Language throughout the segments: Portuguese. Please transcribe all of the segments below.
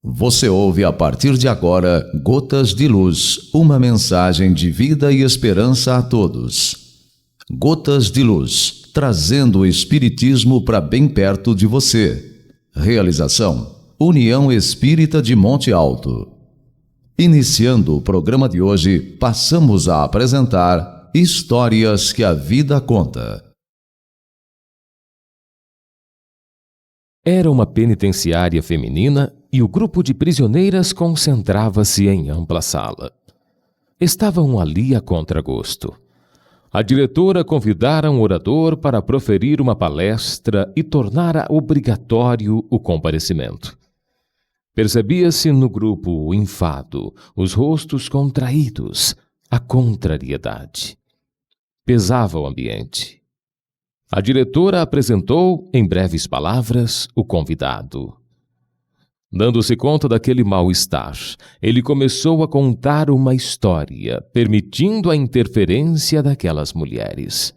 Você ouve a partir de agora Gotas de Luz, uma mensagem de vida e esperança a todos. Gotas de Luz, trazendo o Espiritismo para bem perto de você. Realização: União Espírita de Monte Alto. Iniciando o programa de hoje, passamos a apresentar Histórias que a Vida Conta. Era uma penitenciária feminina e o grupo de prisioneiras concentrava-se em ampla sala. Estavam ali a contragosto. A diretora convidara um orador para proferir uma palestra e tornara obrigatório o comparecimento. Percebia-se no grupo o enfado, os rostos contraídos, a contrariedade. Pesava o ambiente. A diretora apresentou, em breves palavras, o convidado. Dando-se conta daquele mal-estar, ele começou a contar uma história, permitindo a interferência daquelas mulheres.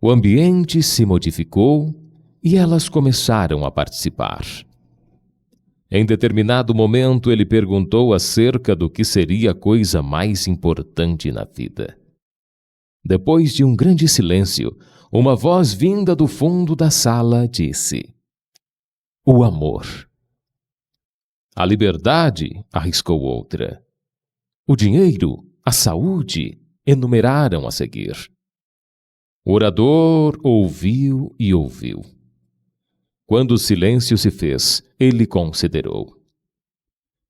O ambiente se modificou e elas começaram a participar. Em determinado momento, ele perguntou acerca do que seria a coisa mais importante na vida. Depois de um grande silêncio, uma voz vinda do fundo da sala disse: "O amor." "A liberdade", arriscou outra. "O dinheiro, a saúde", enumeraram a seguir. O orador ouviu e ouviu. Quando o silêncio se fez, ele considerou: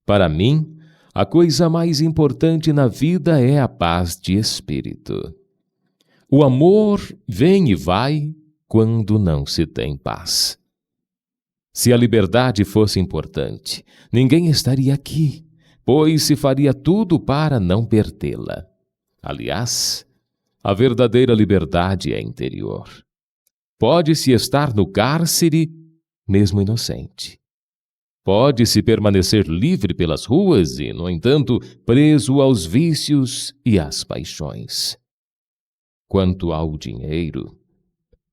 "Para mim, a coisa mais importante na vida é a paz de espírito. O amor vem e vai quando não se tem paz. Se a liberdade fosse importante, ninguém estaria aqui, pois se faria tudo para não perdê-la. Aliás, a verdadeira liberdade é interior. Pode-se estar no cárcere, mesmo inocente. Pode-se permanecer livre pelas ruas e, no entanto, preso aos vícios e às paixões. Quanto ao dinheiro,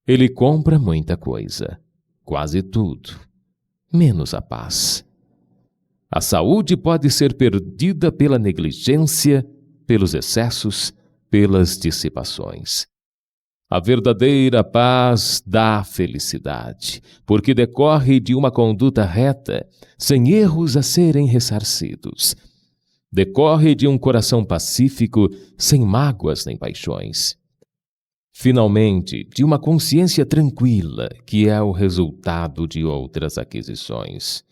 ele compra muita coisa, quase tudo, menos a paz. A saúde pode ser perdida pela negligência, pelos excessos, pelas dissipações. A verdadeira paz dá felicidade, porque decorre de uma conduta reta, sem erros a serem ressarcidos. Decorre de um coração pacífico, sem mágoas nem paixões. Finalmente, de uma consciência tranquila, que é o resultado de outras aquisições.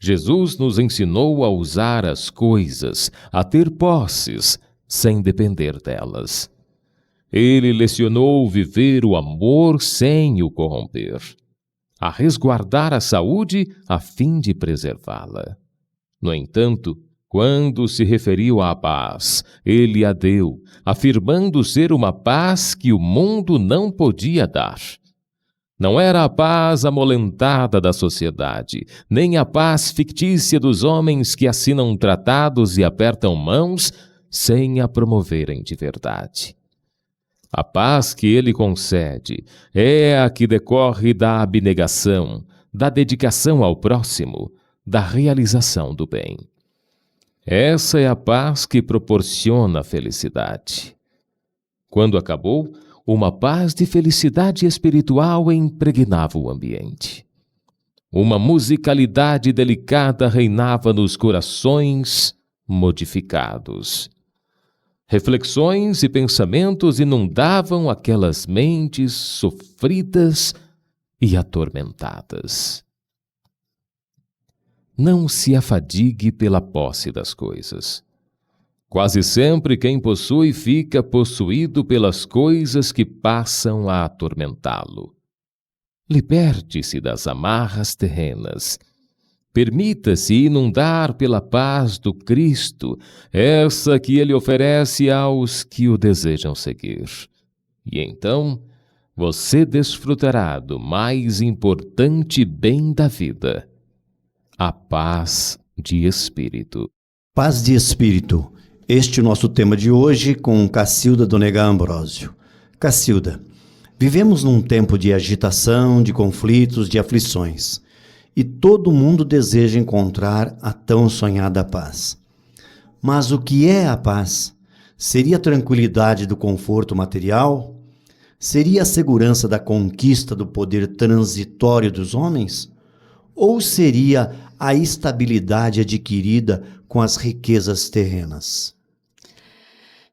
Jesus nos ensinou a usar as coisas, a ter posses, sem depender delas. Ele lecionou viver o amor sem o corromper, a resguardar a saúde a fim de preservá-la. No entanto, quando se referiu à paz, ele a deu, afirmando ser uma paz que o mundo não podia dar. Não era a paz amolentada da sociedade, nem a paz fictícia dos homens que assinam tratados e apertam mãos sem a promoverem de verdade. A paz que ele concede é a que decorre da abnegação, da dedicação ao próximo, da realização do bem. Essa é a paz que proporciona a felicidade. Quando acabou, uma paz de felicidade espiritual impregnava o ambiente. Uma musicalidade delicada reinava nos corações modificados. Reflexões e pensamentos inundavam aquelas mentes sofridas e atormentadas. Não se afadigue pela posse das coisas. Quase sempre quem possui fica possuído pelas coisas que passam a atormentá-lo. Liberte-se das amarras terrenas. Permita-se inundar pela paz do Cristo, essa que ele oferece aos que o desejam seguir. E então, você desfrutará do mais importante bem da vida: a paz de espírito. Paz de espírito. Este é o nosso tema de hoje com Cacilda Donega Ambrósio. Cacilda, vivemos num tempo de agitação, de conflitos, de aflições. e todo mundo deseja encontrar a tão sonhada paz. Mas o que é a paz? Seria a tranquilidade do conforto material? Seria a segurança da conquista do poder transitório dos homens? Ou seria a estabilidade adquirida com as riquezas terrenas?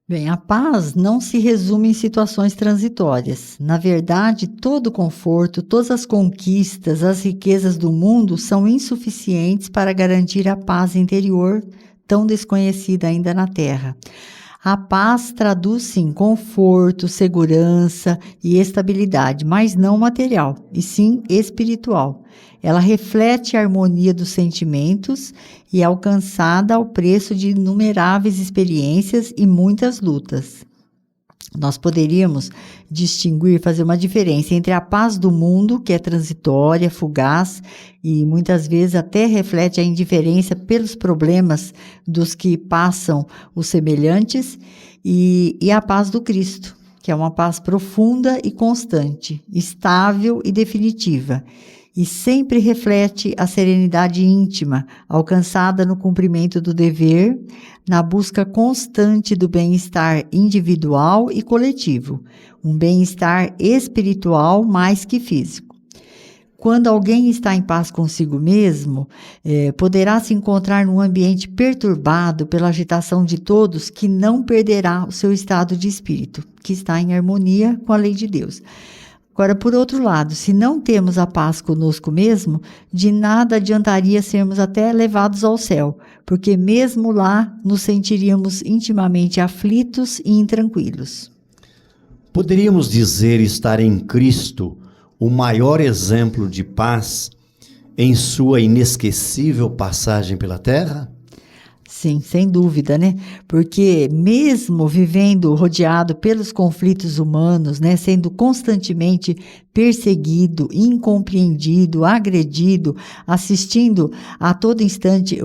Bem, a paz não se resume em situações transitórias. Na verdade, todo o conforto, todas as conquistas, as riquezas do mundo são insuficientes para garantir a paz interior tão desconhecida ainda na Terra. A paz traduz, sim, conforto, segurança e estabilidade, mas não material, e sim espiritual. Ela reflete a harmonia dos sentimentos e é alcançada ao preço de inumeráveis experiências e muitas lutas. Nós poderíamos distinguir, fazer uma diferença entre a paz do mundo, que é transitória, fugaz e muitas vezes até reflete a indiferença pelos problemas dos que passam os semelhantes, e a paz do Cristo, que é uma paz profunda e constante, estável e definitiva, e sempre reflete a serenidade íntima, alcançada no cumprimento do dever, na busca constante do bem-estar individual e coletivo, um bem-estar espiritual mais que físico. Quando alguém está em paz consigo mesmo, poderá se encontrar num ambiente perturbado pela agitação de todos, que não perderá o seu estado de espírito, que está em harmonia com a lei de Deus. Agora, por outro lado, se não temos a paz conosco mesmo, de nada adiantaria sermos até levados ao céu, porque mesmo lá nos sentiríamos intimamente aflitos e intranquilos. Poderíamos dizer estar em Cristo o maior exemplo de paz em sua inesquecível passagem pela Terra? Sim, sem dúvida, né? Porque mesmo vivendo rodeado pelos conflitos humanos, né, sendo constantemente perseguido, incompreendido, agredido, assistindo a todo instante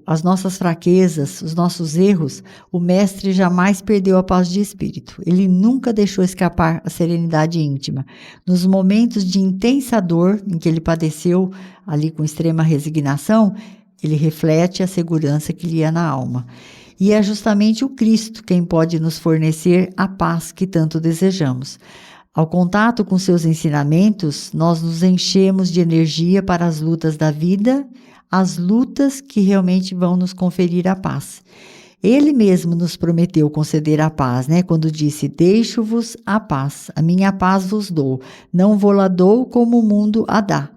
as nossas fraquezas, os nossos erros, o Mestre jamais perdeu a paz de espírito. Ele nunca deixou escapar a serenidade íntima. Nos momentos de intensa dor em que ele padeceu ali com extrema resignação, ele reflete a segurança que lhe é na alma. E é justamente o Cristo quem pode nos fornecer a paz que tanto desejamos. Ao contato com seus ensinamentos, nós nos enchemos de energia para as lutas da vida, as lutas que realmente vão nos conferir a paz. Ele mesmo nos prometeu conceder a paz, né? Quando disse: deixo-vos a paz, a minha paz vos dou, não vou-la dou como o mundo a dá.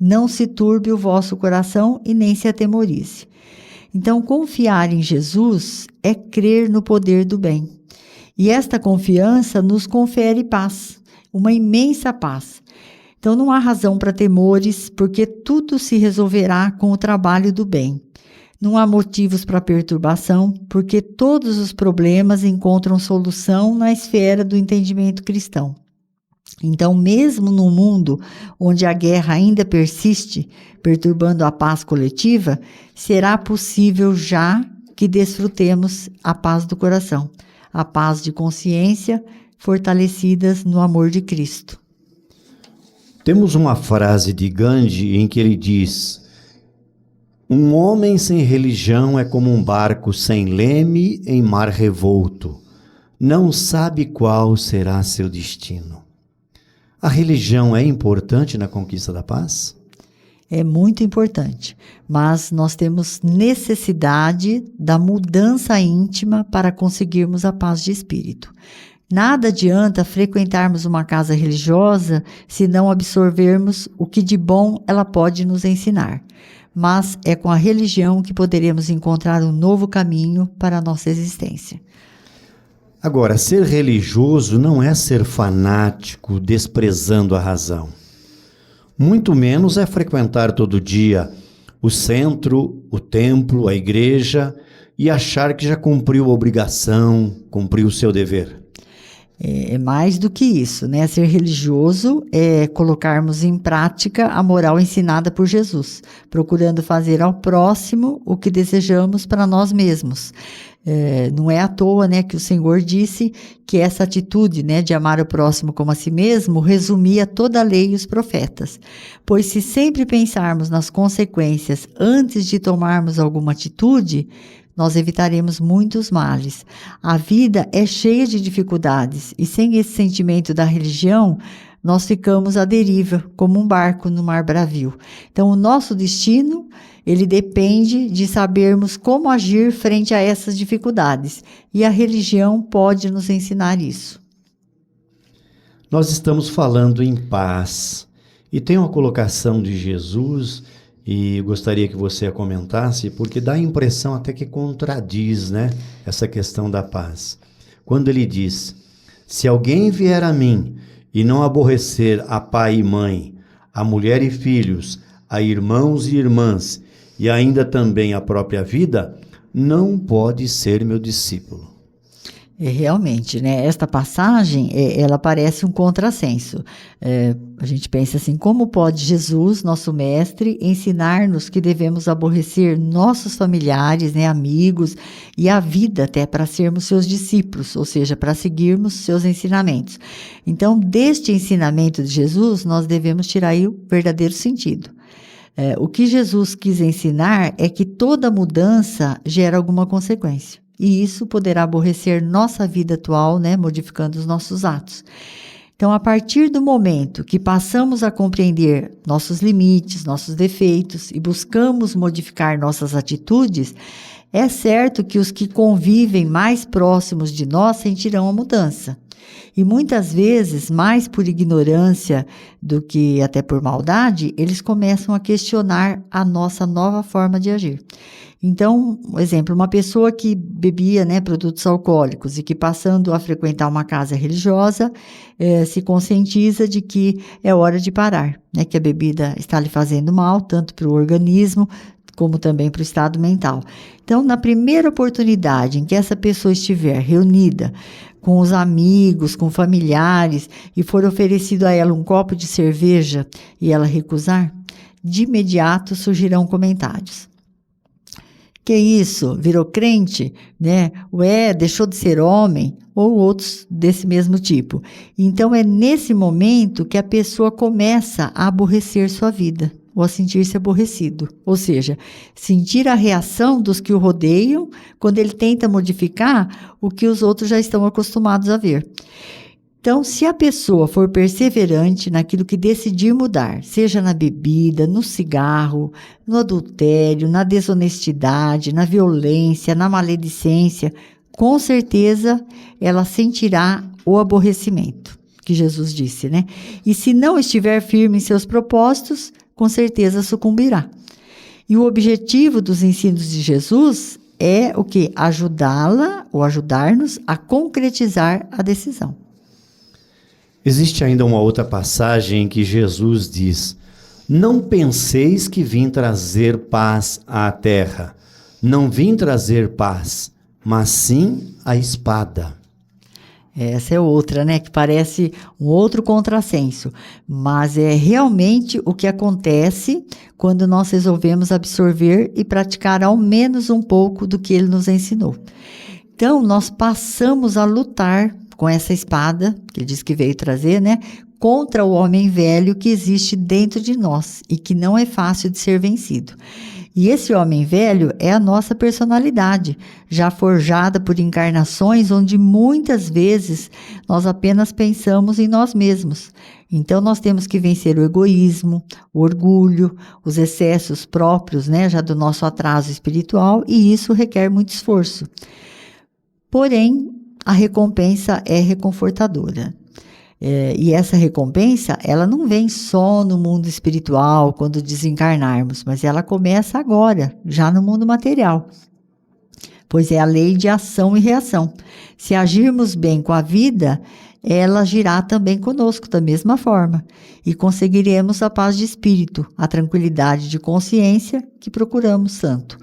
Não se turbe o vosso coração e nem se atemorize. Então, confiar em Jesus é crer no poder do bem. E esta confiança nos confere paz, uma imensa paz. Então, não há razão para temores, porque tudo se resolverá com o trabalho do bem. Não há motivos para perturbação, porque todos os problemas encontram solução na esfera do entendimento cristão. Então, mesmo no mundo onde a guerra ainda persiste, perturbando a paz coletiva, será possível já que desfrutemos a paz do coração, a paz de consciência, fortalecidas no amor de Cristo. Temos uma frase de Gandhi em que ele diz: um homem sem religião é como um barco sem leme em mar revolto. Não sabe qual será seu destino. A religião é importante na conquista da paz? É muito importante, mas nós temos necessidade da mudança íntima para conseguirmos a paz de espírito. Nada adianta frequentarmos uma casa religiosa se não absorvermos o que de bom ela pode nos ensinar. Mas é com a religião que poderemos encontrar um novo caminho para a nossa existência. Agora, ser religioso não é ser fanático, desprezando a razão. Muito menos é frequentar todo dia o centro, o templo, a igreja e achar que já cumpriu a obrigação, cumpriu o seu dever. É mais do que isso, né? Ser religioso é colocarmos em prática a moral ensinada por Jesus, procurando fazer ao próximo o que desejamos para nós mesmos. Não é à toa, né, que o Senhor disse que essa atitude, né, de amar o próximo como a si mesmo resumia toda a lei e os profetas. Pois se sempre pensarmos nas consequências antes de tomarmos alguma atitude, nós evitaremos muitos males. A vida é cheia de dificuldades e sem esse sentimento da religião, nós ficamos à deriva, como um barco no mar bravio. Então, o nosso destino, ele depende de sabermos como agir frente a essas dificuldades. E a religião pode nos ensinar isso. Nós estamos falando em paz. E tem uma colocação de Jesus, e gostaria que você a comentasse, porque dá a impressão até que contradiz, né, essa questão da paz. Quando ele diz: se alguém vier a mim e não aborrecer a pai e mãe, a mulher e filhos, a irmãos e irmãs, e ainda também a própria vida, não pode ser meu discípulo. Realmente, né? Esta passagem, ela parece um contrassenso. A gente pensa assim, como pode Jesus, nosso mestre, ensinar-nos que devemos aborrecer nossos familiares, né, amigos e a vida até para sermos seus discípulos, ou seja, para seguirmos seus ensinamentos. Então, deste ensinamento de Jesus, nós devemos tirar aí o verdadeiro sentido. O que Jesus quis ensinar é que toda mudança gera alguma consequência. E isso poderá aborrecer nossa vida atual, né, modificando os nossos atos. Então, a partir do momento que passamos a compreender nossos limites, nossos defeitos e buscamos modificar nossas atitudes, é certo que os que convivem mais próximos de nós sentirão a mudança. E muitas vezes, mais por ignorância do que até por maldade, eles começam a questionar a nossa nova forma de agir. Então, por exemplo, uma pessoa que bebia, né, produtos alcoólicos e que passando a frequentar uma casa religiosa, se conscientiza de que é hora de parar, né, que a bebida está lhe fazendo mal, tanto para o organismo como também para o estado mental. Então, na primeira oportunidade em que essa pessoa estiver reunida com os amigos, com familiares, e for oferecido a ela um copo de cerveja e ela recusar, de imediato surgirão comentários. Que isso? Virou crente? Né? Ué, deixou de ser homem? Ou outros desse mesmo tipo. Então, é nesse momento que a pessoa começa a aborrecer sua vida, ou a sentir-se aborrecido. Ou seja, sentir a reação dos que o rodeiam quando ele tenta modificar o que os outros já estão acostumados a ver. Então, se a pessoa for perseverante naquilo que decidir mudar, seja na bebida, no cigarro, no adultério, na desonestidade, na violência, na maledicência, com certeza ela sentirá o aborrecimento, que Jesus disse, né? E se não estiver firme em seus propósitos, com certeza sucumbirá. E o objetivo dos ensinos de Jesus é o quê? Ajudá-la ou ajudar-nos a concretizar a decisão. Existe ainda uma outra passagem em que Jesus diz: não penseis que vim trazer paz à terra. Não vim trazer paz, mas sim a espada. Essa é outra, né, que parece um outro contrassenso, mas é realmente o que acontece quando nós resolvemos absorver e praticar ao menos um pouco do que ele nos ensinou. Então, nós passamos a lutar com essa espada, que ele diz que veio trazer, né, contra o homem velho que existe dentro de nós e que não é fácil de ser vencido. E esse homem velho é a nossa personalidade, já forjada por encarnações onde muitas vezes nós apenas pensamos em nós mesmos. Então nós temos que vencer o egoísmo, o orgulho, os excessos próprios, né, já do nosso atraso espiritual, e isso requer muito esforço. Porém, a recompensa é reconfortadora. E essa recompensa, ela não vem só no mundo espiritual, quando desencarnarmos, mas ela começa agora, já no mundo material. Pois é a lei de ação e reação. Se agirmos bem com a vida, ela agirá também conosco da mesma forma. E conseguiremos a paz de espírito, a tranquilidade de consciência que procuramos tanto.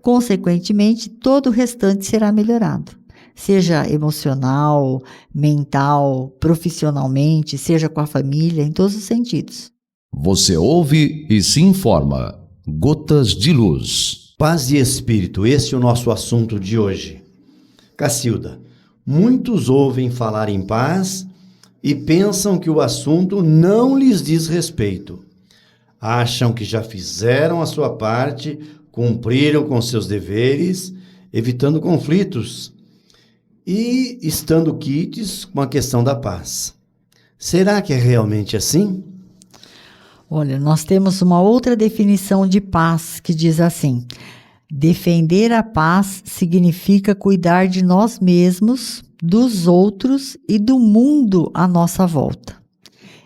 Consequentemente, todo o restante será melhorado. Seja emocional, mental, profissionalmente, seja com a família, em todos os sentidos. Você ouve e se informa. Gotas de Luz. Paz e espírito, esse é o nosso assunto de hoje. Cacilda, muitos ouvem falar em paz e pensam que o assunto não lhes diz respeito. Acham que já fizeram a sua parte, cumpriram com seus deveres, evitando conflitos e estando quites com a questão da paz. Será que é realmente assim? Olha, nós temos uma outra definição de paz que diz assim: defender a paz significa cuidar de nós mesmos, dos outros e do mundo à nossa volta.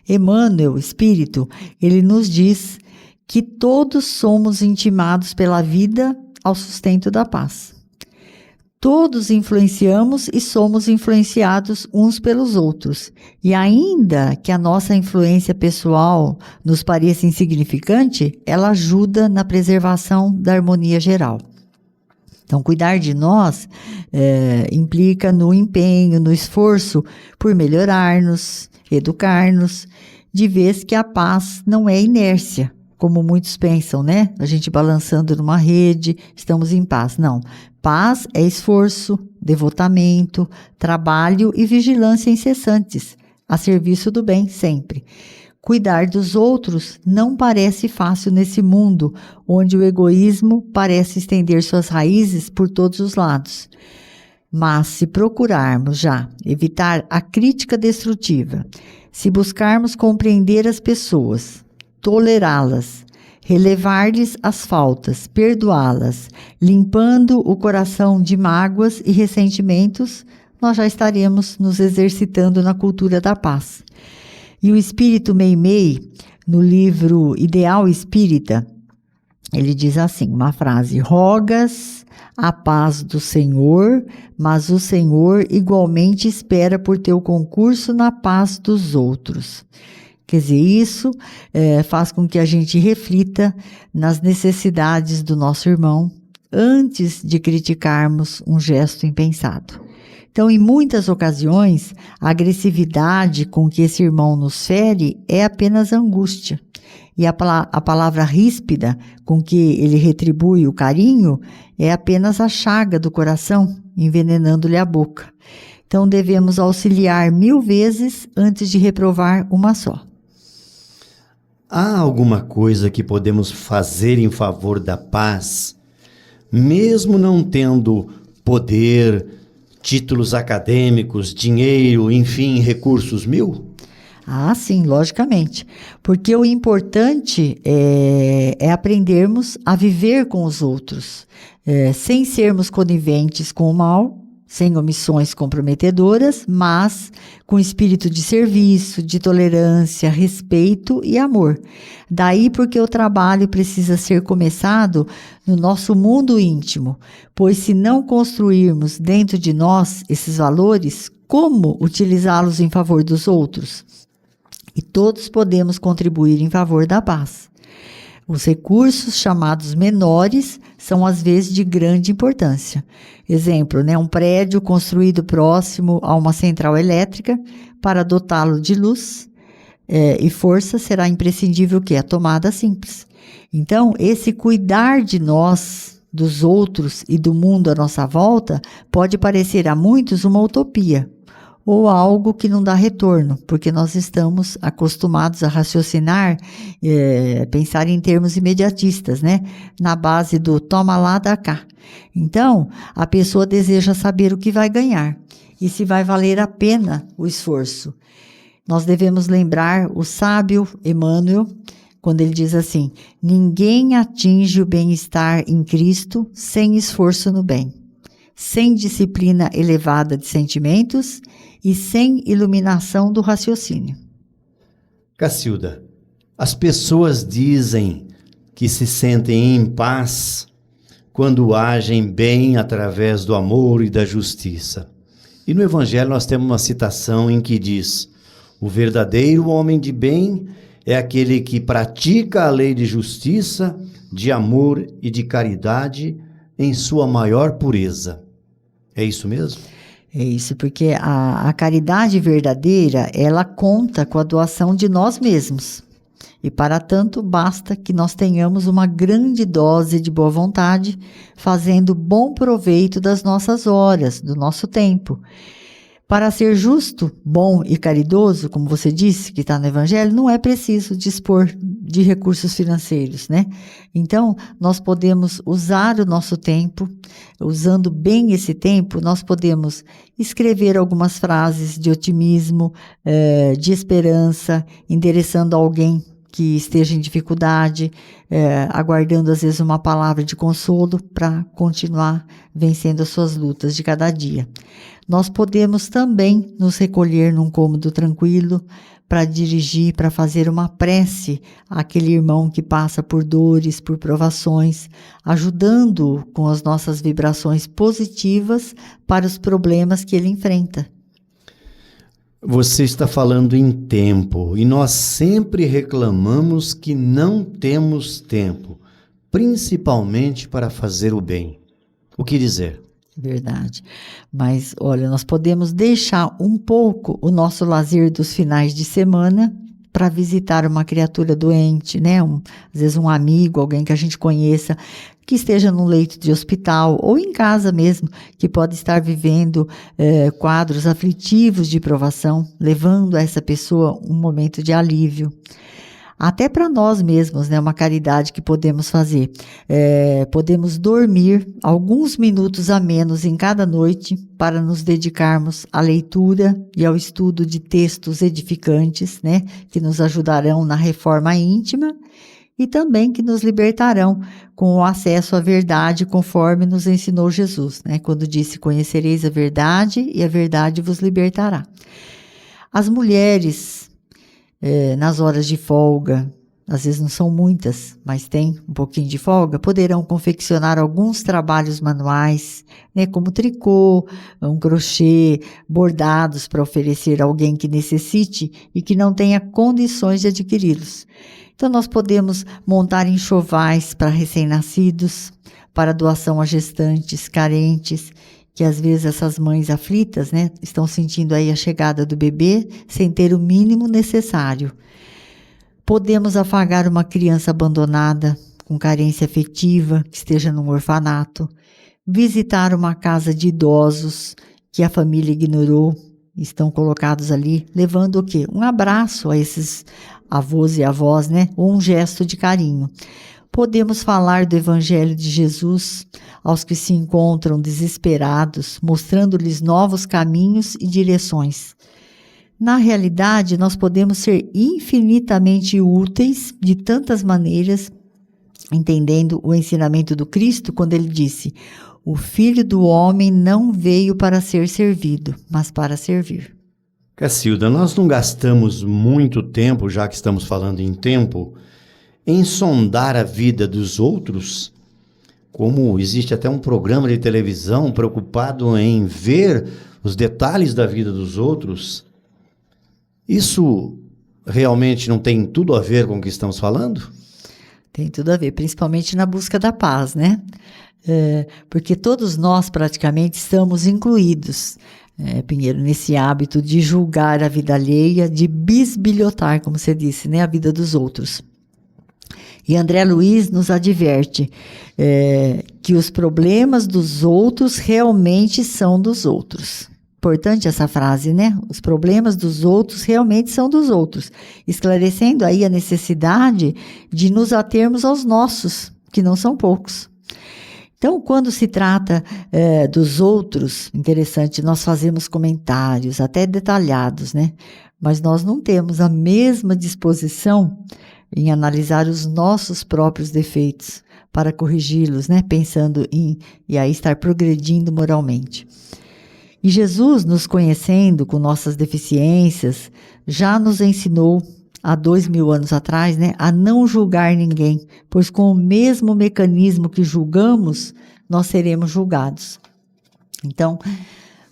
Emmanuel, Espírito, ele nos diz que todos somos intimados pela vida ao sustento da paz. Todos influenciamos e somos influenciados uns pelos outros. E ainda que a nossa influência pessoal nos pareça insignificante, ela ajuda na preservação da harmonia geral. Então, cuidar de nós implica no empenho, no esforço por melhorar-nos, educar-nos, de vez que a paz não é inércia, como muitos pensam, né? A gente balançando numa rede, estamos em paz. Não. Paz é esforço, devotamento, trabalho e vigilância incessantes, a serviço do bem sempre. Cuidar dos outros não parece fácil nesse mundo, onde o egoísmo parece estender suas raízes por todos os lados. Mas se procurarmos já evitar a crítica destrutiva, se buscarmos compreender as pessoas, tolerá-las, relevar-lhes as faltas, perdoá-las, limpando o coração de mágoas e ressentimentos, nós já estaremos nos exercitando na cultura da paz. E o Espírito Meimei, no livro Ideal Espírita, ele diz assim, uma frase: rogas a paz do Senhor, mas o Senhor igualmente espera por teu concurso na paz dos outros. Quer dizer, isso faz com que a gente reflita nas necessidades do nosso irmão antes de criticarmos um gesto impensado. Então, em muitas ocasiões, a agressividade com que esse irmão nos fere é apenas angústia. E a palavra ríspida com que ele retribui o carinho é apenas a chaga do coração, envenenando-lhe a boca. Então, devemos auxiliar 1000 vezes antes de reprovar uma só. Há alguma coisa que podemos fazer em favor da paz, mesmo não tendo poder, títulos acadêmicos, dinheiro, enfim, recursos 1000? Ah, sim, logicamente. Porque o importante é aprendermos a viver com os outros, sem sermos coniventes com o mal, sem omissões comprometedoras, mas com espírito de serviço, de tolerância, respeito e amor. Daí porque o trabalho precisa ser começado no nosso mundo íntimo, pois se não construirmos dentro de nós esses valores, como utilizá-los em favor dos outros? E todos podemos contribuir em favor da paz. Os recursos chamados menores são às vezes de grande importância. Exemplo, um prédio construído próximo a uma central elétrica, para dotá-lo de luz e força será imprescindível a tomada simples. Então, esse cuidar de nós, dos outros e do mundo à nossa volta pode parecer a muitos uma utopia, ou algo que não dá retorno, porque nós estamos acostumados a raciocinar, pensar em termos imediatistas, na base do toma lá, dá cá. Então, a pessoa deseja saber o que vai ganhar e se vai valer a pena o esforço. Nós devemos lembrar o sábio Emmanuel, quando ele diz assim: ninguém atinge o bem-estar em Cristo sem esforço no bem, sem disciplina elevada de sentimentos e sem iluminação do raciocínio. Cacilda, as pessoas dizem que se sentem em paz quando agem bem através do amor e da justiça. E no Evangelho nós temos uma citação em que diz: o verdadeiro homem de bem é aquele que pratica a lei de justiça, de amor e de caridade em sua maior pureza. É isso mesmo? É isso, porque a caridade verdadeira, ela conta com a doação de nós mesmos. E para tanto, basta que nós tenhamos uma grande dose de boa vontade, fazendo bom proveito das nossas horas, do nosso tempo. Para ser justo, bom e caridoso, como você disse, que está no Evangelho, não é preciso dispor de recursos financeiros, né? Então, nós podemos usar o nosso tempo, usando bem esse tempo, nós podemos escrever algumas frases de otimismo, de esperança, endereçando a alguém que esteja em dificuldade, aguardando às vezes uma palavra de consolo para continuar vencendo as suas lutas de cada dia. Nós podemos também nos recolher num cômodo tranquilo para dirigir, para fazer uma prece àquele irmão que passa por dores, por provações, ajudando-o com as nossas vibrações positivas para os problemas que ele enfrenta. Você está falando em tempo e nós sempre reclamamos que não temos tempo, principalmente para fazer o bem. O que dizer? Verdade. Mas, olha, nós podemos deixar um pouco o nosso lazer dos finais de semana para visitar uma criatura doente, né? Às vezes um amigo, alguém que a gente conheça, que esteja no leito de hospital ou em casa mesmo, que pode estar vivendo quadros aflitivos de provação, levando a essa pessoa um momento de alívio. Até para nós mesmos, né, uma caridade que podemos fazer. Podemos dormir alguns minutos a menos em cada noite para nos dedicarmos à leitura e ao estudo de textos edificantes, né, que nos ajudarão na reforma íntima e também que nos libertarão com o acesso à verdade, conforme nos ensinou Jesus, né, quando disse: conhecereis a verdade e a verdade vos libertará. As mulheres, nas horas de folga, às vezes não são muitas, mas tem um pouquinho de folga, poderão confeccionar alguns trabalhos manuais, né, como tricô, um crochê, bordados para oferecer a alguém que necessite e que não tenha condições de adquiri-los. Então, nós podemos montar enxovais para recém-nascidos, para doação a gestantes, carentes, que às vezes essas mães aflitas, né, estão sentindo aí a chegada do bebê sem ter o mínimo necessário. Podemos afagar uma criança abandonada, com carência afetiva, que esteja num orfanato, visitar uma casa de idosos que a família ignorou, estão colocados ali, levando o quê? Um abraço a esses avós e avós, né, ou um gesto de carinho. Podemos falar do Evangelho de Jesus aos que se encontram desesperados, mostrando-lhes novos caminhos e direções. Na realidade, nós podemos ser infinitamente úteis de tantas maneiras, entendendo o ensinamento do Cristo, quando ele disse: o Filho do Homem não veio para ser servido, mas para servir. Cacilda, nós não gastamos muito tempo, já que estamos falando em tempo, em sondar a vida dos outros, como existe até um programa de televisão preocupado em ver os detalhes da vida dos outros. Isso realmente não tem tudo a ver com o que estamos falando? Tem tudo a ver, principalmente na busca da paz, né? Porque todos nós praticamente estamos incluídos, Pinheiro, nesse hábito de julgar a vida alheia, de bisbilhotar, como você disse, né, a vida dos outros. E André Luiz nos adverte que os problemas dos outros realmente são dos outros. Importante essa frase, né? Os problemas dos outros realmente são dos outros, esclarecendo aí a necessidade de nos atermos aos nossos, que não são poucos. Então, quando se trata dos outros, interessante, nós fazemos comentários, até detalhados, né? Mas nós não temos a mesma disposição em analisar os nossos próprios defeitos para corrigi-los, né? Pensando e aí estar progredindo moralmente. E Jesus, nos conhecendo com nossas deficiências, já nos ensinou há 2000 anos atrás, né, a não julgar ninguém, pois com o mesmo mecanismo que julgamos, nós seremos julgados. Então,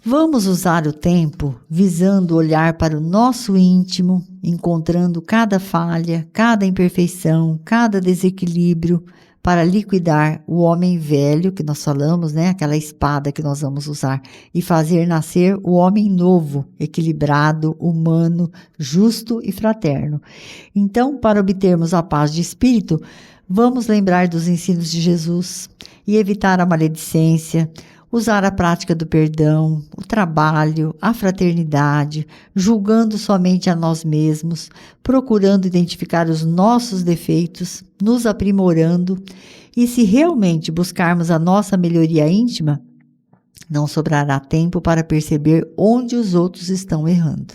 vamos usar o tempo visando olhar para o nosso íntimo, encontrando cada falha, cada imperfeição, cada desequilíbrio, para liquidar o homem velho que nós falamos, né? Aquela espada que nós vamos usar, e fazer nascer o homem novo, equilibrado, humano, justo e fraterno. Então, para obtermos a paz de espírito, vamos lembrar dos ensinos de Jesus e evitar a maledicência, usar a prática do perdão, o trabalho, a fraternidade, julgando somente a nós mesmos, procurando identificar os nossos defeitos, nos aprimorando, e se realmente buscarmos a nossa melhoria íntima, não sobrará tempo para perceber onde os outros estão errando.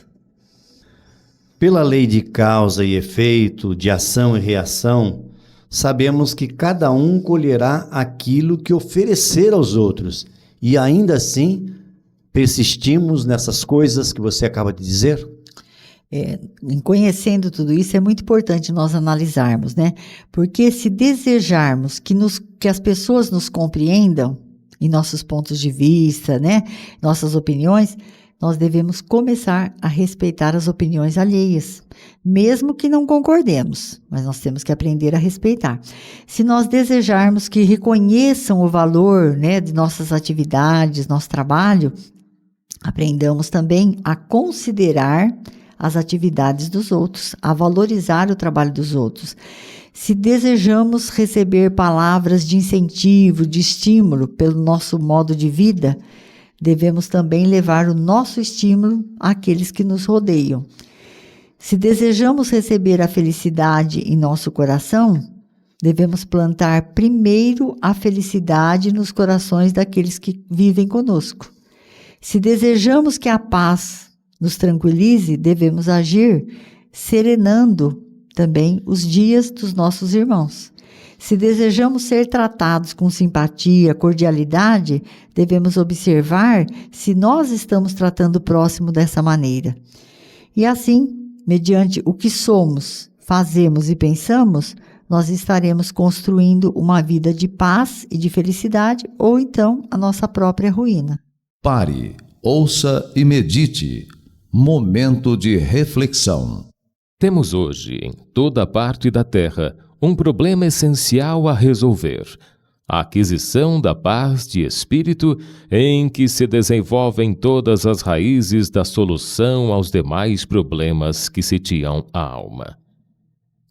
Pela lei de causa e efeito, de ação e reação, sabemos que cada um colherá aquilo que oferecer aos outros. E ainda assim, persistimos nessas coisas que você acaba de dizer? Em conhecendo tudo isso, é muito importante nós analisarmos, né? Porque se desejarmos que as pessoas nos compreendam em nossos pontos de vista, né? Nossas opiniões, nós devemos começar a respeitar as opiniões alheias, mesmo que não concordemos, mas nós temos que aprender a respeitar. Se nós desejarmos que reconheçam o valor, né, de nossas atividades, nosso trabalho, aprendamos também a considerar as atividades dos outros, a valorizar o trabalho dos outros. Se desejamos receber palavras de incentivo, de estímulo pelo nosso modo de vida, devemos também levar o nosso estímulo àqueles que nos rodeiam. Se desejamos receber a felicidade em nosso coração, devemos plantar primeiro a felicidade nos corações daqueles que vivem conosco. Se desejamos que a paz nos tranquilize, devemos agir serenando também os dias dos nossos irmãos. Se desejamos ser tratados com simpatia, cordialidade, devemos observar se nós estamos tratando o próximo dessa maneira. E assim, mediante o que somos, fazemos e pensamos, nós estaremos construindo uma vida de paz e de felicidade, ou então a nossa própria ruína. Pare, ouça e medite. Momento de reflexão. Temos hoje, em toda a parte da Terra, um problema essencial a resolver: a aquisição da paz de espírito, em que se desenvolvem todas as raízes da solução aos demais problemas que sitiam a alma.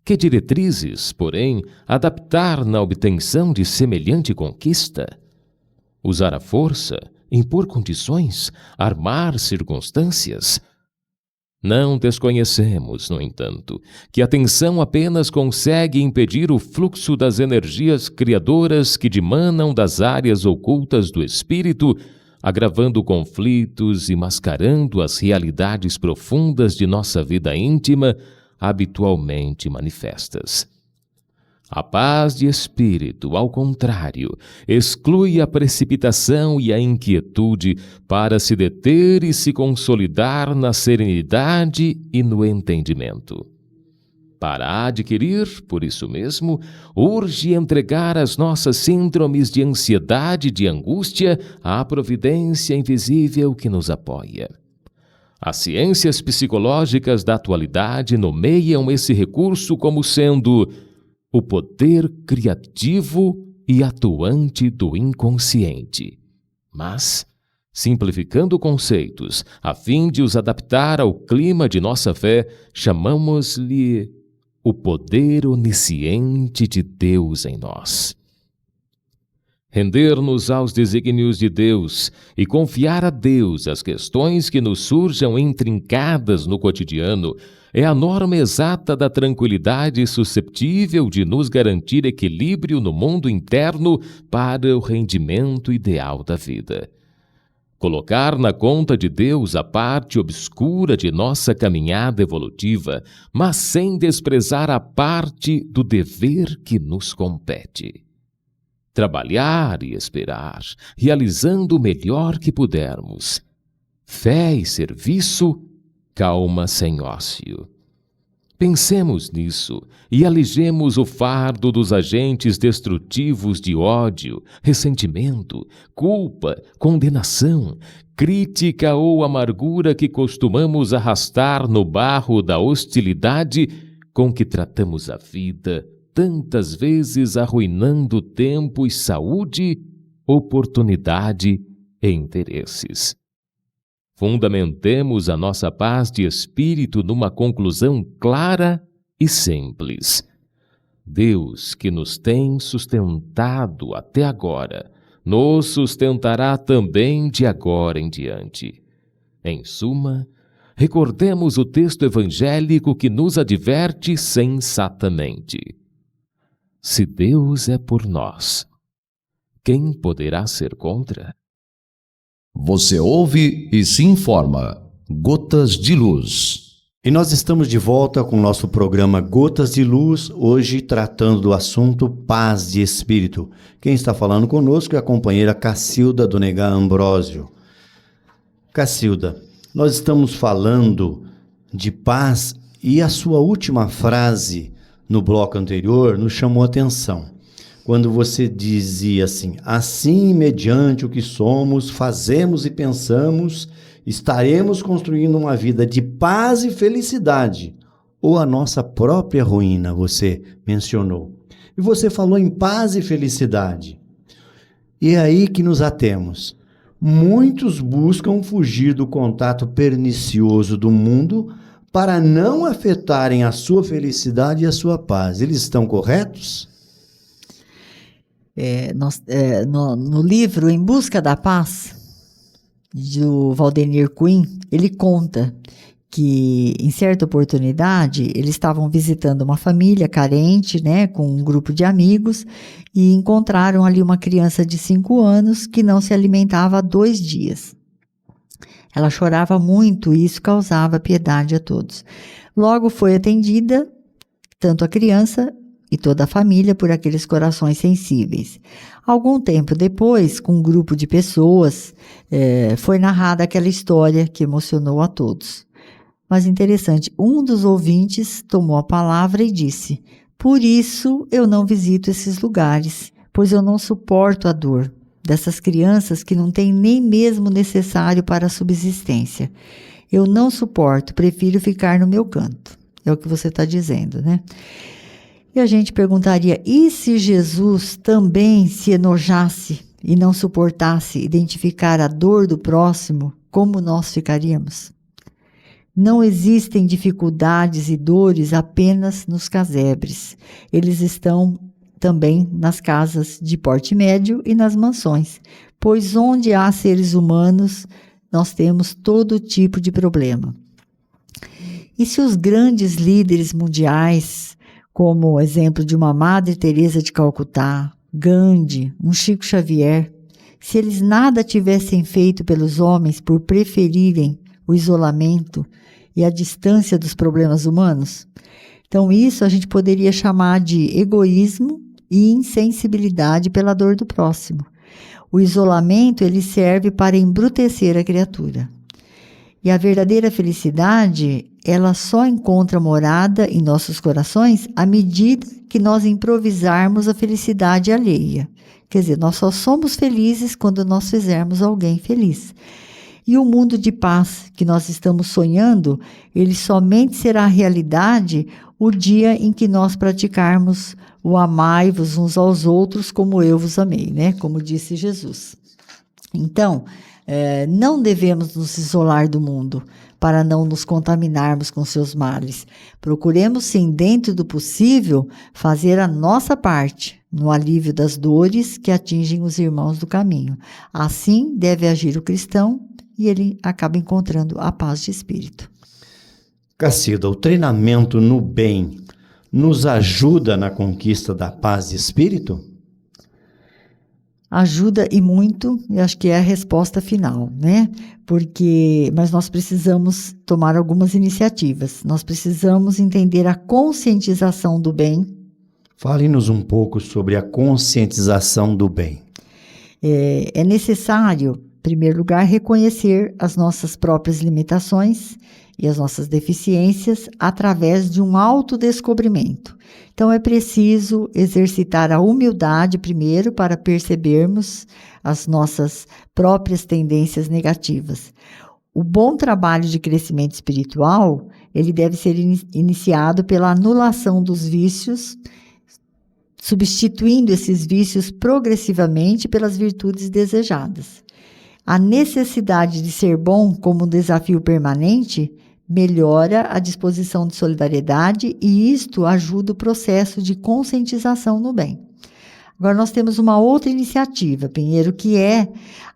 Que diretrizes, porém, adaptar na obtenção de semelhante conquista? Usar a força, impor condições, armar circunstâncias? Não desconhecemos, no entanto, que a tensão apenas consegue impedir o fluxo das energias criadoras que dimanam das áreas ocultas do espírito, agravando conflitos e mascarando as realidades profundas de nossa vida íntima, habitualmente manifestas. A paz de espírito, ao contrário, exclui a precipitação e a inquietude para se deter e se consolidar na serenidade e no entendimento. Para adquirir, por isso mesmo, urge entregar as nossas síndromes de ansiedade e de angústia à providência invisível que nos apoia. As ciências psicológicas da atualidade nomeiam esse recurso como sendo o poder criativo e atuante do inconsciente. Mas, simplificando conceitos, a fim de os adaptar ao clima de nossa fé, chamamos-lhe o poder onisciente de Deus em nós. Render-nos aos desígnios de Deus e confiar a Deus as questões que nos surjam intrincadas no cotidiano é a norma exata da tranquilidade susceptível de nos garantir equilíbrio no mundo interno para o rendimento ideal da vida. Colocar na conta de Deus a parte obscura de nossa caminhada evolutiva, mas sem desprezar a parte do dever que nos compete. Trabalhar e esperar, realizando o melhor que pudermos. Fé e serviço, calma sem ócio. Pensemos nisso e alijemos o fardo dos agentes destrutivos de ódio, ressentimento, culpa, condenação, crítica ou amargura que costumamos arrastar no barro da hostilidade com que tratamos a vida, tantas vezes arruinando tempo e saúde, oportunidade e interesses. Fundamentemos a nossa paz de espírito numa conclusão clara e simples. Deus, que nos tem sustentado até agora, nos sustentará também de agora em diante. Em suma, recordemos o texto evangélico que nos adverte sensatamente. Se Deus é por nós, quem poderá ser contra? Você ouve e se informa. Gotas de Luz. E nós estamos de volta com o nosso programa Gotas de Luz, hoje tratando do assunto paz de espírito. Quem está falando conosco é a companheira Cacilda do Negá Ambrósio. Cacilda, nós estamos falando de paz e a sua última frase no bloco anterior nos chamou a atenção. Quando você dizia assim, mediante o que somos, fazemos e pensamos, estaremos construindo uma vida de paz e felicidade, ou a nossa própria ruína, você mencionou. E você falou em paz e felicidade. E é aí que nos atemos. Muitos buscam fugir do contato pernicioso do mundo para não afetarem a sua felicidade e a sua paz. Eles estão corretos? No livro Em Busca da Paz, do Valdemir Quinn, ele conta que, em certa oportunidade, eles estavam visitando uma família carente, né, com um grupo de amigos, e encontraram ali uma criança de 5 anos que não se alimentava há 2 dias. Ela chorava muito e isso causava piedade a todos. Logo foi atendida, tanto a criança e toda a família, por aqueles corações sensíveis. Algum tempo depois, com um grupo de pessoas, foi narrada aquela história que emocionou a todos. Mas interessante, um dos ouvintes tomou a palavra e disse: "Por isso eu não visito esses lugares, pois eu não suporto a dor dessas crianças que não têm nem mesmo o necessário para a subsistência. Eu não suporto, prefiro ficar no meu canto." É o que você está dizendo, né? E a gente perguntaria, e se Jesus também se enojasse e não suportasse identificar a dor do próximo, como nós ficaríamos? Não existem dificuldades e dores apenas nos casebres. Eles estão também nas casas de porte médio e nas mansões, pois onde há seres humanos, nós temos todo tipo de problema. E se os grandes líderes mundiais, como o exemplo de uma Madre Teresa de Calcutá, Gandhi, um Chico Xavier, se eles nada tivessem feito pelos homens por preferirem o isolamento e a distância dos problemas humanos? Então isso a gente poderia chamar de egoísmo e insensibilidade pela dor do próximo. O isolamento, ele serve para embrutecer a criatura. E a verdadeira felicidade, ela só encontra morada em nossos corações à medida que nós improvisarmos a felicidade alheia. Quer dizer, nós só somos felizes quando nós fizermos alguém feliz. E o mundo de paz que nós estamos sonhando, ele somente será realidade o dia em que nós praticarmos o amai-vos uns aos outros como eu vos amei, né? Como disse Jesus. Então, não devemos nos isolar do mundo para não nos contaminarmos com seus males. Procuremos, sim, dentro do possível, fazer a nossa parte no alívio das dores que atingem os irmãos do caminho. Assim deve agir o cristão e ele acaba encontrando a paz de espírito. Cacilda, o treinamento no bem nos ajuda na conquista da paz de espírito? Ajuda e muito, e acho que é a resposta final, né? Mas nós precisamos tomar algumas iniciativas. Nós precisamos entender a conscientização do bem. Fale-nos um pouco sobre a conscientização do bem. É necessário, em primeiro lugar, reconhecer as nossas próprias limitações e as nossas deficiências através de um autodescobrimento. Então, é preciso exercitar a humildade primeiro para percebermos as nossas próprias tendências negativas. O bom trabalho de crescimento espiritual, ele deve ser iniciado pela anulação dos vícios, substituindo esses vícios progressivamente pelas virtudes desejadas. A necessidade de ser bom como um desafio permanente melhora a disposição de solidariedade e isto ajuda o processo de conscientização no bem. Agora nós temos uma outra iniciativa, Pinheiro, que é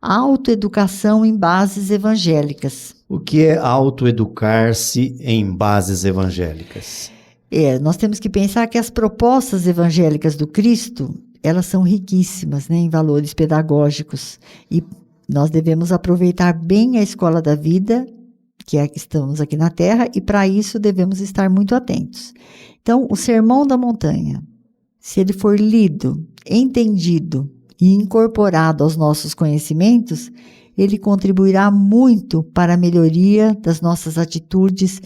a autoeducação em bases evangélicas. O que é autoeducar-se em bases evangélicas? Nós temos que pensar que as propostas evangélicas do Cristo, elas são riquíssimas, né, em valores pedagógicos, e nós devemos aproveitar bem a escola da vida, que estamos aqui na Terra, e para isso devemos estar muito atentos. Então, o Sermão da Montanha, se ele for lido, entendido e incorporado aos nossos conhecimentos, ele contribuirá muito para a melhoria das nossas atitudes,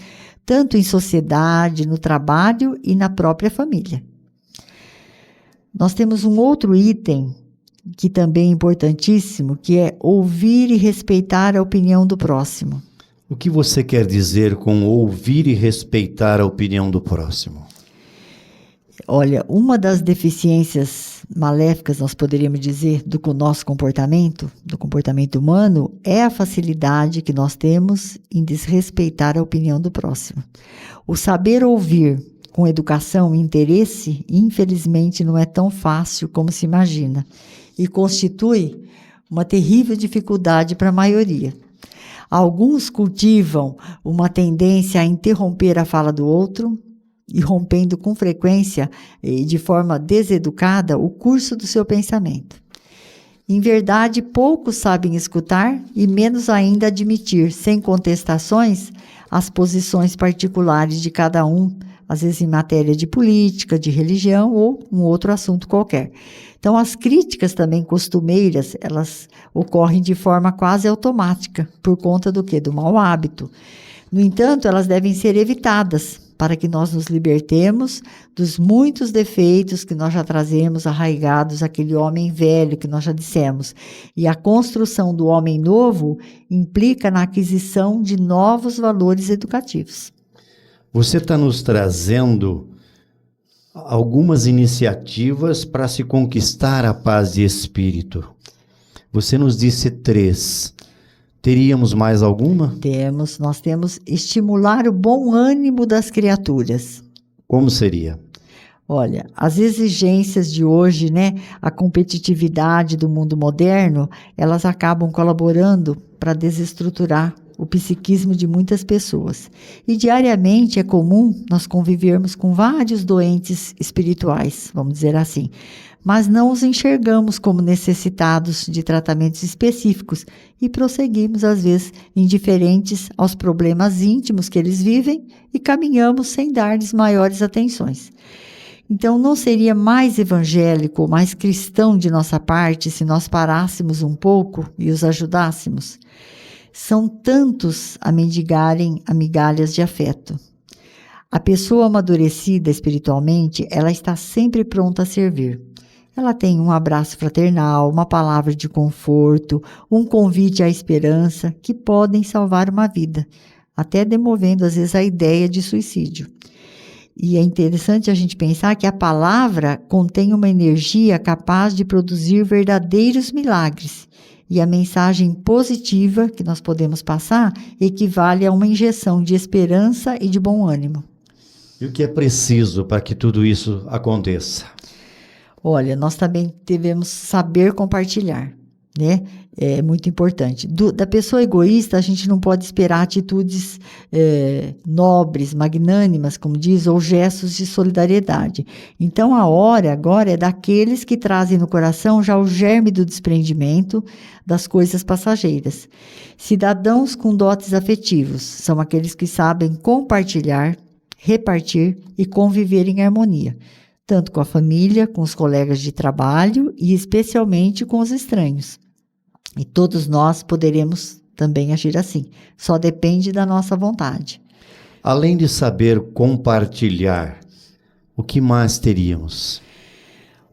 tanto em sociedade, no trabalho e na própria família. Nós temos um outro item que também é importantíssimo, que é ouvir e respeitar a opinião do próximo. O que você quer dizer com ouvir e respeitar a opinião do próximo? Olha, uma das deficiências maléficas, nós poderíamos dizer, do nosso comportamento, do comportamento humano, é a facilidade que nós temos em desrespeitar a opinião do próximo. O saber ouvir com educação e interesse, infelizmente, não é tão fácil como se imagina e constitui uma terrível dificuldade para a maioria. Alguns cultivam uma tendência a interromper a fala do outro, e rompendo com frequência e de forma deseducada o curso do seu pensamento. Em verdade, poucos sabem escutar e menos ainda admitir, sem contestações, as posições particulares de cada um, às vezes em matéria de política, de religião ou um outro assunto qualquer. Então, as críticas também costumeiras, elas ocorrem de forma quase automática, por conta do quê? Do mau hábito. No entanto, elas devem ser evitadas, para que nós nos libertemos dos muitos defeitos que nós já trazemos arraigados àquele homem velho que nós já dissemos. E a construção do homem novo implica na aquisição de novos valores educativos. Você está nos trazendo algumas iniciativas para se conquistar a paz de espírito. Você nos disse 3. Teríamos mais alguma? Nós temos estimular o bom ânimo das criaturas. Como seria? Olha, as exigências de hoje, né, a competitividade do mundo moderno, elas acabam colaborando para desestruturar o psiquismo de muitas pessoas. E diariamente é comum nós convivermos com vários doentes espirituais, vamos dizer assim, mas não os enxergamos como necessitados de tratamentos específicos e prosseguimos, às vezes, indiferentes aos problemas íntimos que eles vivem e caminhamos sem dar-lhes maiores atenções. Então, não seria mais evangélico ou mais cristão de nossa parte se nós parássemos um pouco e os ajudássemos? São tantos a mendigarem a migalhas de afeto. A pessoa amadurecida espiritualmente, ela está sempre pronta a servir. Ela tem um abraço fraternal, uma palavra de conforto, um convite à esperança que podem salvar uma vida, até demovendo às vezes a ideia de suicídio. E é interessante a gente pensar que a palavra contém uma energia capaz de produzir verdadeiros milagres. E a mensagem positiva que nós podemos passar equivale a uma injeção de esperança e de bom ânimo. E o que é preciso para que tudo isso aconteça? Olha, nós também devemos saber compartilhar, né? É muito importante. Da pessoa egoísta, a gente não pode esperar atitudes nobres, magnânimas, como diz, ou gestos de solidariedade. Então, a hora agora é daqueles que trazem no coração já o germe do desprendimento das coisas passageiras. Cidadãos com dotes afetivos são aqueles que sabem compartilhar, repartir e conviver em harmonia, tanto com a família, com os colegas de trabalho e especialmente com os estranhos. E todos nós poderemos também agir assim. Só depende da nossa vontade. Além de saber compartilhar, o que mais teríamos?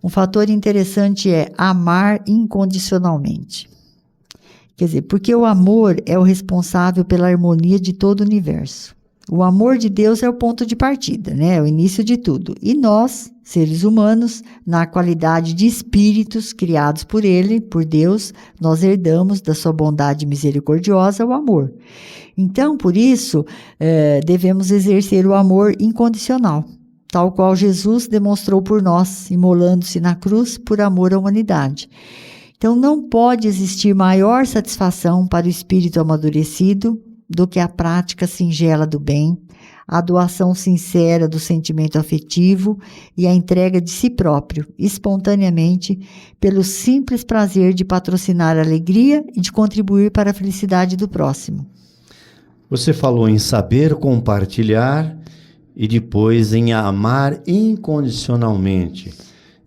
Um fator interessante é amar incondicionalmente. Quer dizer, porque o amor é o responsável pela harmonia de todo o universo. O amor de Deus é o ponto de partida, né? É o início de tudo. E nós, seres humanos, na qualidade de espíritos criados por Ele, por Deus, nós herdamos da sua bondade misericordiosa o amor. Então, por isso, devemos exercer o amor incondicional, tal qual Jesus demonstrou por nós, imolando-se na cruz por amor à humanidade. Então, não pode existir maior satisfação para o espírito amadurecido do que a prática singela do bem, a doação sincera do sentimento afetivo e a entrega de si próprio, espontaneamente, pelo simples prazer de patrocinar a alegria e de contribuir para a felicidade do próximo. Você falou em saber compartilhar e depois em amar incondicionalmente.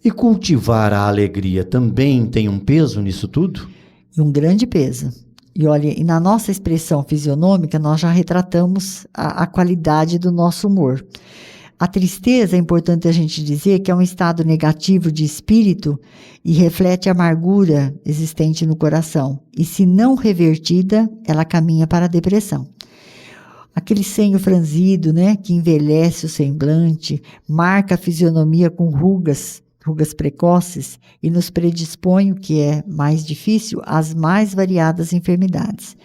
E cultivar a alegria também tem um peso nisso tudo? E um grande peso. E olha, e na nossa expressão fisionômica, nós já retratamos a qualidade do nosso humor. A tristeza, é importante a gente dizer que é um estado negativo de espírito e reflete a amargura existente no coração. E se não revertida, ela caminha para a depressão. Aquele senho franzido, né, que envelhece o semblante, marca a fisionomia com rugas precoces e nos predispõe, o que é mais difícil, às mais variadas enfermidades.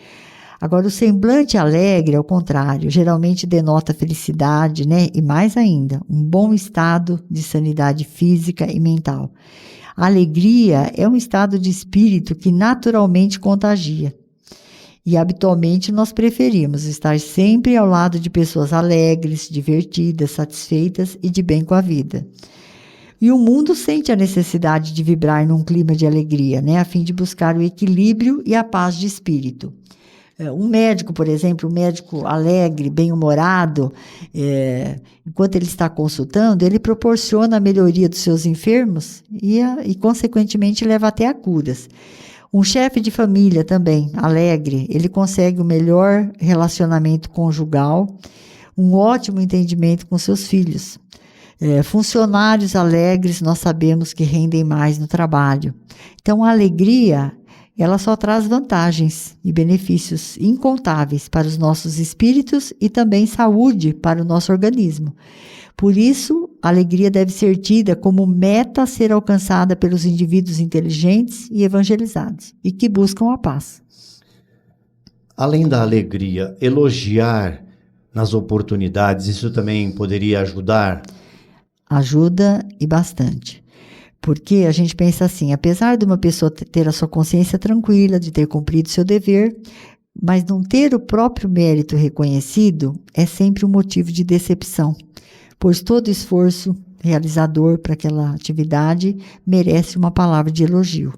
Agora, o semblante alegre, ao contrário, geralmente denota felicidade, né? E mais ainda, um bom estado de sanidade física e mental. A alegria é um estado de espírito que naturalmente contagia. E habitualmente nós preferimos estar sempre ao lado de pessoas alegres, divertidas, satisfeitas e de bem com a vida. E o mundo sente a necessidade de vibrar num clima de alegria, né, a fim de buscar o equilíbrio e a paz de espírito. Um médico, por exemplo, um médico alegre, bem-humorado, enquanto ele está consultando, ele proporciona a melhoria dos seus enfermos e consequentemente, leva até a curas. Um chefe de família também, alegre, ele consegue o melhor relacionamento conjugal, um ótimo entendimento com seus filhos. Funcionários alegres, nós sabemos que rendem mais no trabalho. Então, a alegria, ela só traz vantagens e benefícios incontáveis para os nossos espíritos e também saúde para o nosso organismo. Por isso, a alegria deve ser tida como meta a ser alcançada pelos indivíduos inteligentes e evangelizados e que buscam a paz. Além da alegria, elogiar nas oportunidades, isso também poderia ajudar? Ajuda e bastante. Porque a gente pensa assim, apesar de uma pessoa ter a sua consciência tranquila, de ter cumprido seu dever, mas não ter o próprio mérito reconhecido é sempre um motivo de decepção, pois todo esforço realizador para aquela atividade merece uma palavra de elogio.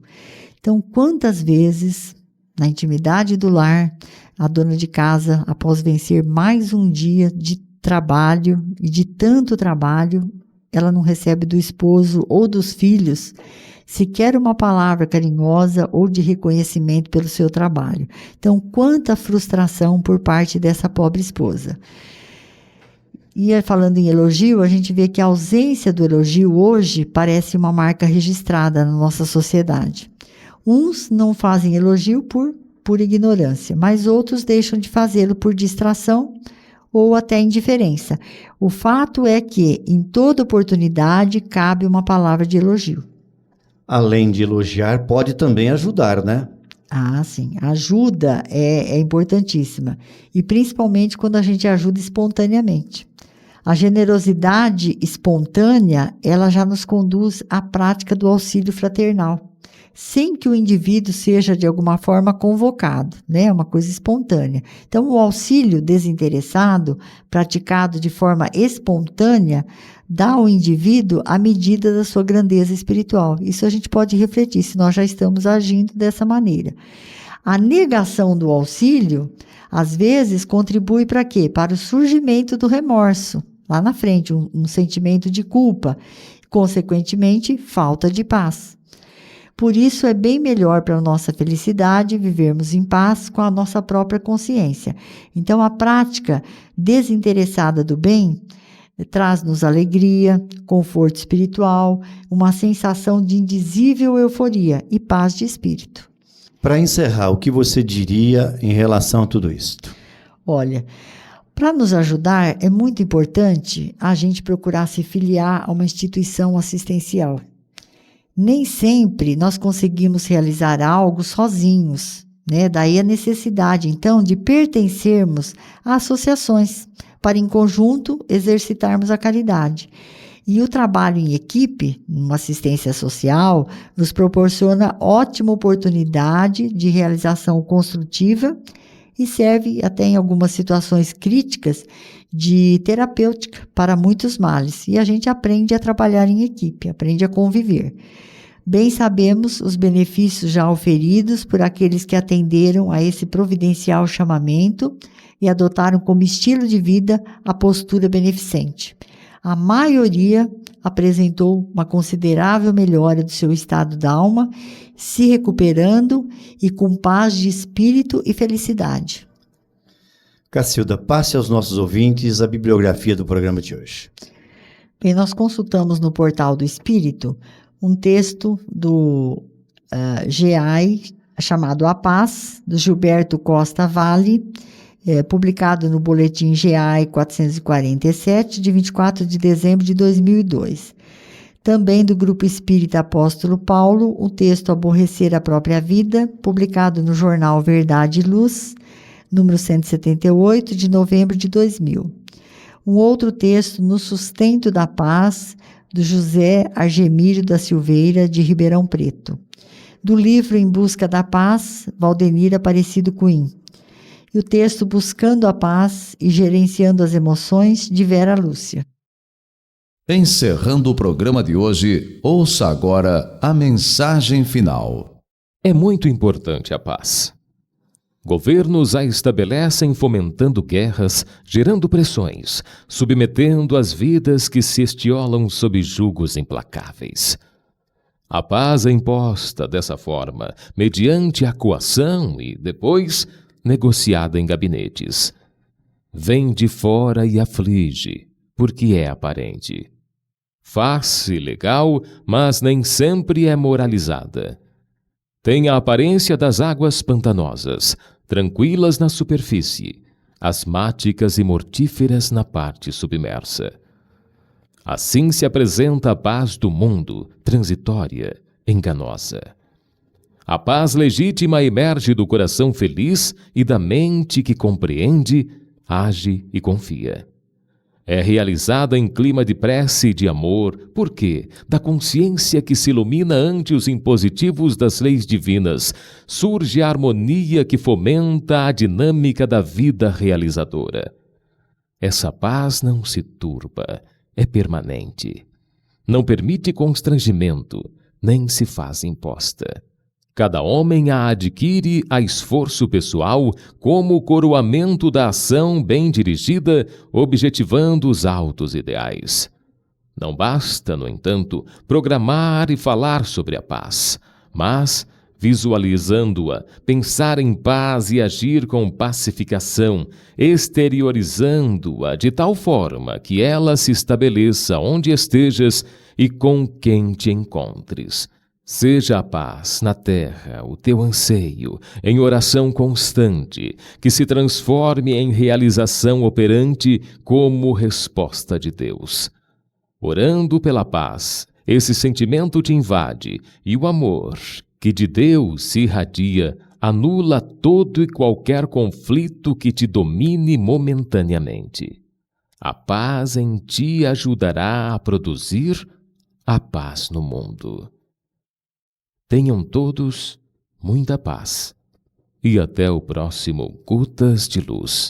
Então, quantas vezes, na intimidade do lar, a dona de casa, após vencer mais um dia de trabalho e de tanto trabalho, ela não recebe do esposo ou dos filhos sequer uma palavra carinhosa ou de reconhecimento pelo seu trabalho. Então, quanta frustração por parte dessa pobre esposa. E falando em elogio, a gente vê que a ausência do elogio hoje parece uma marca registrada na nossa sociedade. Uns não fazem elogio por ignorância, mas outros deixam de fazê-lo por distração ou até indiferença. O fato é que, em toda oportunidade, cabe uma palavra de elogio. Além de elogiar, pode também ajudar, né? Ah, sim. A ajuda é importantíssima. E principalmente quando a gente ajuda espontaneamente. A generosidade espontânea, ela já nos conduz à prática do auxílio fraternal, sem que o indivíduo seja de alguma forma convocado, né? Uma coisa espontânea. Então, o auxílio desinteressado, praticado de forma espontânea, dá ao indivíduo a medida da sua grandeza espiritual. Isso a gente pode refletir, se nós já estamos agindo dessa maneira. A negação do auxílio, às vezes, contribui para quê? Para o surgimento do remorso, lá na frente, um sentimento de culpa, consequentemente, falta de paz. Por isso, é bem melhor para a nossa felicidade vivermos em paz com a nossa própria consciência. Então, a prática desinteressada do bem traz-nos alegria, conforto espiritual, uma sensação de indizível euforia e paz de espírito. Para encerrar, o que você diria em relação a tudo isso? Olha, Para nos ajudar, é muito importante a gente procurar se filiar a uma instituição assistencial. Nem sempre nós conseguimos realizar algo sozinhos, né? Daí a necessidade, então, de pertencermos a associações para, em conjunto, exercitarmos a caridade. E o trabalho em equipe, uma assistência social, nos proporciona ótima oportunidade de realização construtiva e serve até em algumas situações críticas de terapêutica para muitos males. E a gente aprende a trabalhar em equipe, aprende a conviver. Bem sabemos os benefícios já oferidos por aqueles que atenderam a esse providencial chamamento e adotaram como estilo de vida a postura beneficente. A maioria apresentou uma considerável melhora do seu estado da alma, se recuperando e com paz de espírito e felicidade. Cacilda, passe aos nossos ouvintes a bibliografia do programa de hoje. Bem, nós consultamos no Portal do Espírito um texto do GEAI chamado A Paz, do Gilberto Costa Vale, publicado no Boletim GEAI 447, de 24 de dezembro de 2002. Também do Grupo Espírita Apóstolo Paulo, o texto Aborrecer a Própria Vida, publicado no jornal Verdade e Luz, número 178, de novembro de 2000. Um outro texto, No Sustento da Paz, do José Argemírio da Silveira, de Ribeirão Preto. Do livro Em Busca da Paz, Valdenir Aparecido Coim. E o texto Buscando a Paz e Gerenciando as Emoções, de Vera Lúcia. Encerrando o programa de hoje, ouça agora a mensagem final. É muito importante a paz. Governos a estabelecem fomentando guerras, gerando pressões, submetendo as vidas que se estiolam sob julgos implacáveis. A paz é imposta dessa forma, mediante a coação e, depois, negociada em gabinetes. Vem de fora e aflige, porque é aparente. Faz-se legal, mas nem sempre é moralizada. Tem a aparência das águas pantanosas, tranquilas na superfície, asmáticas e mortíferas na parte submersa. Assim se apresenta a paz do mundo, transitória, enganosa. A paz legítima emerge do coração feliz e da mente que compreende, age e confia. É realizada em clima de prece e de amor, porque, da consciência que se ilumina ante os impositivos das leis divinas, surge a harmonia que fomenta a dinâmica da vida realizadora. Essa paz não se turba, é permanente. Não permite constrangimento, nem se faz imposta. Cada homem a adquire a esforço pessoal como coroamento da ação bem dirigida, objetivando os altos ideais. Não basta, no entanto, programar e falar sobre a paz, mas, visualizando-a, pensar em paz e agir com pacificação, exteriorizando-a de tal forma que ela se estabeleça onde estejas e com quem te encontres. Seja a paz na terra o teu anseio, em oração constante, que se transforme em realização operante como resposta de Deus. Orando pela paz, esse sentimento te invade e o amor, que de Deus se irradia, anula todo e qualquer conflito que te domine momentaneamente. A paz em ti ajudará a produzir a paz no mundo. Tenham todos muita paz. E até o próximo Gotas de Luz.